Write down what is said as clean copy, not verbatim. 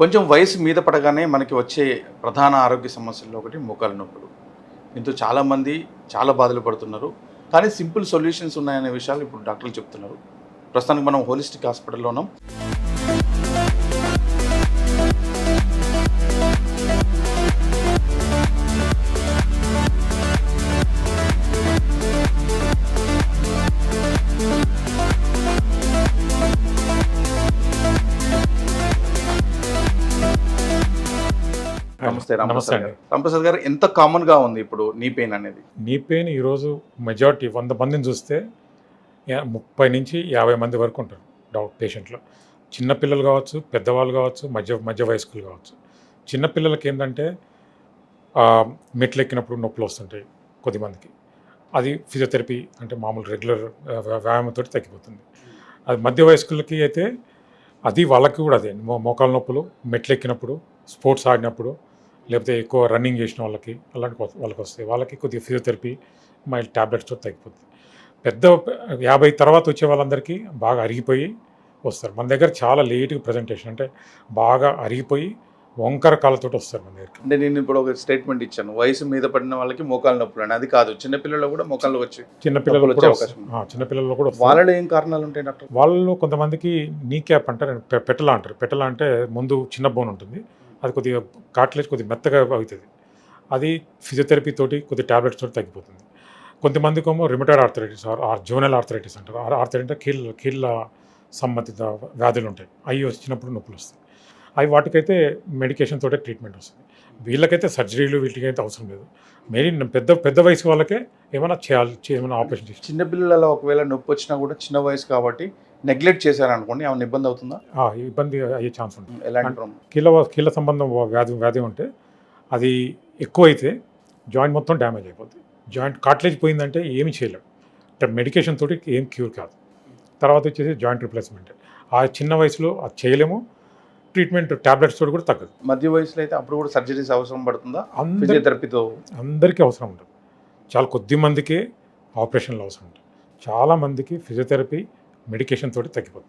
కొంచెం వయసు మీద పడగానే మనకి వచ్చే ప్రధాన ఆరోగ్య సమస్యల్లో ఒకటి మోకాలు నొప్పులు. దీంతో చాలామంది చాలా బాధలు పడుతున్నారు. కానీ సింపుల్ సొల్యూషన్స్ ఉన్నాయనే విషయాలు ఇప్పుడు డాక్టర్లు చెప్తున్నారు. ప్రస్తుతానికి మనం హోలిస్టిక్ హాస్పిటల్లో ఉన్నాం. నమస్తే రామప్రసాద్ గారు. రామప్రసాద్ గారు, ఎంత కామన్గా ఉంది ఇప్పుడు నీ పెయిన్ అనేది? నీ పెయిన్ ఈరోజు మెజారిటీ 100 మందిని చూస్తే 30 నుంచి 50 మంది వరకు ఉంటారు పేషెంట్లు. చిన్నపిల్లలు కావచ్చు, పెద్దవాళ్ళు కావచ్చు, మధ్య వయస్కులు కావచ్చు. చిన్నపిల్లలకి ఏంటంటే మెట్లు ఎక్కినప్పుడు నొప్పులు వస్తుంటాయి కొద్దిమందికి. అది ఫిజియోథెరపీ అంటే మామూలు రెగ్యులర్ వ్యాయామంతో తగ్గిపోతుంది. అది మధ్య వయస్కులకి అయితే అది వాళ్ళకి కూడా అదే మోకాలు నొప్పులు మెట్లు ఎక్కినప్పుడు, స్పోర్ట్స్ ఆడినప్పుడు, లేకపోతే ఎక్కువ రన్నింగ్ చేసిన వాళ్ళకి అలాంటి వాళ్ళకి వస్తాయి. వాళ్ళకి కొద్దిగా ఫిజియోథెరపీ మైల్డ్ ట్యాబ్లెట్స్తో తగ్గిపోతుంది. పెద్ద 50 తర్వాత వచ్చే వాళ్ళందరికీ బాగా అరిగిపోయి వస్తారు. మన దగ్గర చాలా లేట్గా ప్రజెంటేషన్, అంటే బాగా అరిగిపోయి వంకర కాళ్ళతో వస్తారు మన దగ్గరికి. అంటే నేను ఇప్పుడు ఒక స్టేట్మెంట్ ఇచ్చాను, వయసు మీద పడిన వాళ్ళకి మోకాలు నొప్పులు అని. అది కాదు, చిన్నపిల్లలు కూడా మోకాళ్ళు వచ్చి చిన్నపిల్లలు వచ్చే అవకాశం ఉంది. చిన్నపిల్లలు కూడా వాళ్ళలో ఏం కారణాలు ఉంటాయి డాక్టర్? వాళ్ళలో కొంతమందికి నీ క్యాప్ అంటారు, పెట్టలా అంటారు. పెట్టలా అంటే ముందు చిన్న బోన్ ఉంటుంది, అది కొద్దిగా కార్టిలేజ్ కొద్దిగా మెత్తగా అవుతుంది. అది ఫిజియోథెరపీ తోటి కొద్దిగా ట్యాబ్లెట్స్ తోటి తగ్గిపోతుంది. కొంతమందికి ఏమో rheumatoid arthritis or zonal arthritis అంటారు. ఆర్థరైటిస్ అంటే కీళ్ళ సంబంధిత వ్యాధులు ఉంటాయి, అవి వచ్చినప్పుడు నొప్పులు వస్తాయి. అవి వాటికైతే మెడికేషన్ తోటే ట్రీట్మెంట్ వస్తుంది. వీళ్ళకైతే సర్జరీలు వీటికైతే అవసరం లేదు. మెయిన్ పెద్ద వయసు వాళ్ళకే ఏమైనా ఏమైనా ఆపరేషన్ చేసి. చిన్నపిల్లలలో ఒకవేళ నొప్పి వచ్చినా కూడా చిన్న వయసు కాబట్టి నెగ్లెక్ట్ చేశారనుకోండి, ఏమైనా ఇబ్బంది అవుతుందా? ఇబ్బంది అయ్యే ఛాన్స్ ఉంటుంది. ఎలాంటి ప్రాబ్లం? కీళ్ళ సంబంధం వ్యాధి ఉంటే అది ఎక్కువైతే జాయింట్ మొత్తం డ్యామేజ్ అయిపోతుంది. జాయింట్ కార్టిలేజ్ పోయిందంటే ఏమి చేయలేము. అంటే మెడికేషన్ తోటి ఏం క్యూర్ కాదు. తర్వాత వచ్చేసి జాయింట్ రిప్లేస్మెంట్. ఆ చిన్న వయసులో అది చేయలేము. ట్రీట్మెంట్ ట్యాబ్లెట్స్ తోటి కూడా తగ్గదు. మధ్య వయసులో అయితే అప్పుడు కూడా సర్జరీస్ అవసరం పడుతుందా? ఫిజియోథెరపీతో అందరికీ అవసరం ఉంటుంది. చాలా కొద్ది మందికే ఆపరేషన్లు అవసరం ఉంటుంది. చాలామందికి ఫిజియోథెరపీ మెడికేషన్ తోటి తగ్గిపోతుంది.